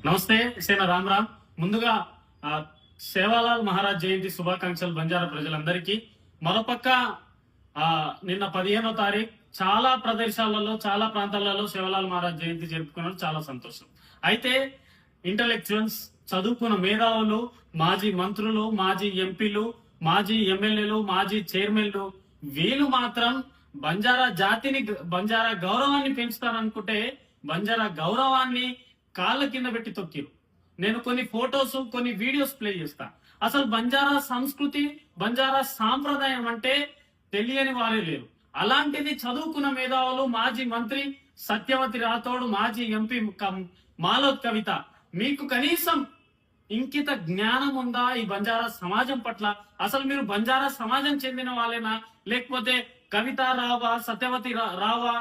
నమస్తే సేన రామ్ రామ్. ముందుగా ఆ, సేవాలాల్ మహారాజ్ జయంతి శుభాకాంక్షలు బంజారా ప్రజలందరికీ. మరోపక్క నిన్న 15వ తారీఖు చాలా ప్రదేశాలలో చాలా ప్రాంతాలలో సేవాలాల్ మహారాజ్ జయంతి జరుపుకున్నారు. చాలా సంతోషం. అయితే ఇంటలెక్చువల్స్, చదువుకున్న మేధావులు, మాజీ మంత్రులు, మాజీ ఎంపీలు, మాజీ ఎమ్మెల్యేలు, మాజీ చైర్మన్లు, వీళ్ళు మాత్రం బంజారా జాతిని, బంజారా గౌరవాన్ని పెంచుతారనుకుంటే బంజారా గౌరవాన్ని కాళ్ళ కింద పెట్టి తొక్కిరు. నేను కొన్ని ఫొటోస్, కొన్ని వీడియోస్ ప్లే చేస్తా. అసలు బంజారా సంస్కృతి, బంజారా సాంప్రదాయం అంటే తెలియని వారే లేరు. అలాంటిది చదువుకున్న మేధావులు, మాజీ మంత్రి సత్యవతి రాథోడ్, మాజీ ఎంపీ మాలోత్ కవిత, మీకు కనీసం ఇంకిత జ్ఞానం ఉందా ఈ బంజారా సమాజం పట్ల? అసలు మీరు బంజారా సమాజం చెందిన వాళ్ళేనా, లేకపోతే కవిత రావా, సత్యవతి రావా?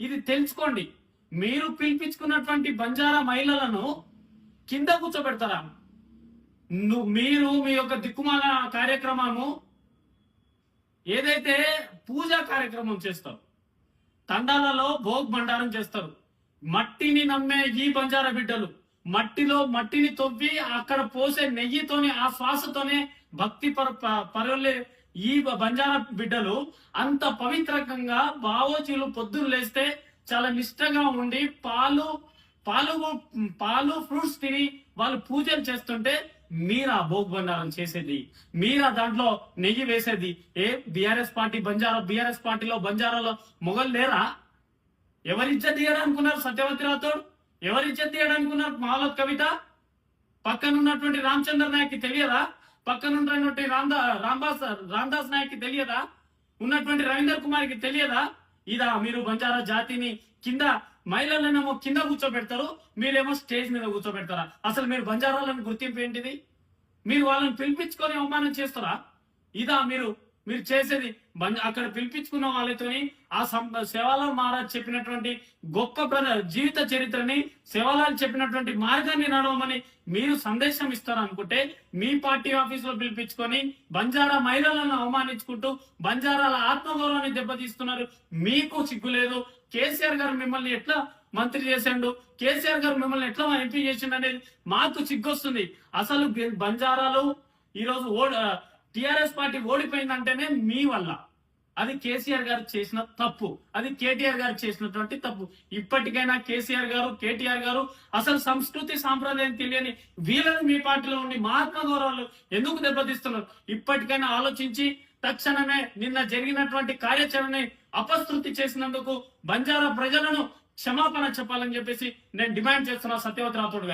ఇది తెలుసుకోండి. మీరు పిలిపించుకున్నటువంటి బంజారా మహిళలను కింద కూర్చోబెడతారా? మీరు మీ యొక్క దిక్కుమాల కార్యక్రమము ఏదైతే పూజా కార్యక్రమం చేస్తారు, తండాలలో భోగ్ భండారం చేస్తారు. మట్టిని నమ్మే ఈ బంజారా బిడ్డలు మట్టిని తొవ్వి అక్కడ పోసే నెయ్యితోనే, ఆ శ్వాసతోనే భక్తి పరులే ఈ బంజారా బిడ్డలు అంత పవిత్రంగా బావోజీలు పొద్దున్న లేస్తే చాలా నిష్టగా ఉండి పాలు ఫ్రూట్స్ తిని వాళ్ళు పూజలు చేస్తుంటే మీరా భోగ్ బండారం చేసేది? మీరా దాంట్లో నెయ్యి వేసేది? బీఆర్ఎస్ పార్టీ బీఆర్ఎస్ పార్టీలో బంజారాలో మొగలు లేరా? ఎవరి ఇజ్జత్ తీయడానుకున్నారు సత్యవతి రాథోడ్? ఎవరి ఇజ్జత్ తీయడానుకున్నారు మాలోత్ కవిత? పక్కనున్నటువంటి రామచంద్ర నాయక్ కి తెలియదా? పక్కనున్నటువంటి రామదాస్ నాయక్ కి తెలియదా? ఉన్నటువంటి రవీందర్ కుమార్ కి తెలియదా? ఇదా మీరు బంజారా జాతిని కింద, మహిళలనేమో కింద కూర్చోబెడతారు, మీరేమో స్టేజ్ మీద కూర్చోబెడతారా? అసలు మీరు బంజారాలను గుర్తింపు ఏంటిది? మీరు వాళ్ళని పిలిపించుకొని అవమానం చేస్తారా? ఇదా మీరు చేసేది? అక్కడ పిలిపించుకున్న వాళ్ళతోని ఆ సేవాలాల్ మహారాజ్ చెప్పినటువంటి గొప్ప జీవిత చరిత్రని, సేవాలాల్ చెప్పినటువంటి మార్గాన్ని నడవమని మీరు సందేశం ఇస్తారనుకుంటే మీ పార్టీ ఆఫీసులో పిలిపించుకొని బంజారా మహిళలను అవమానించుకుంటూ బంజారాల ఆత్మగౌరవాన్ని దెబ్బతీస్తున్నారు. మీకు సిగ్గు లేదు? కేసీఆర్ గారు మిమ్మల్ని ఎట్లా మంత్రి చేసిండు, కేసీఆర్ గారు మిమ్మల్ని ఎట్లా ఎంపీ చేసిండు అనేది మాకు సిగ్గొస్తుంది. అసలు బంజారాలు ఈరోజు టిఆర్ఎస్ పార్టీ ఓడిపోయిందంటేనే మీ వల్ల. అది కేసీఆర్ గారు చేసిన తప్పు, అది కేటీఆర్ గారు చేసినటువంటి తప్పు. ఇప్పటికైనా కేసీఆర్ గారు, కేటీఆర్ గారు అసలు సంస్కృతి సాంప్రదాయం తెలియని వీళ్ళని మీ పార్టీలో ఉండి మహాత్మ గౌరవాలు ఎందుకు దెబ్బతీస్తున్నారు? ఇప్పటికైనా ఆలోచించి తక్షణమే నిన్న జరిగినటువంటి కార్యాచరణని అపశృతి చేసినందుకు బంజారా ప్రజలను క్షమాపణ చెప్పాలని చెప్పేసి నేను డిమాండ్ చేస్తున్నా సత్యవతి రాథోడ్ గారికి.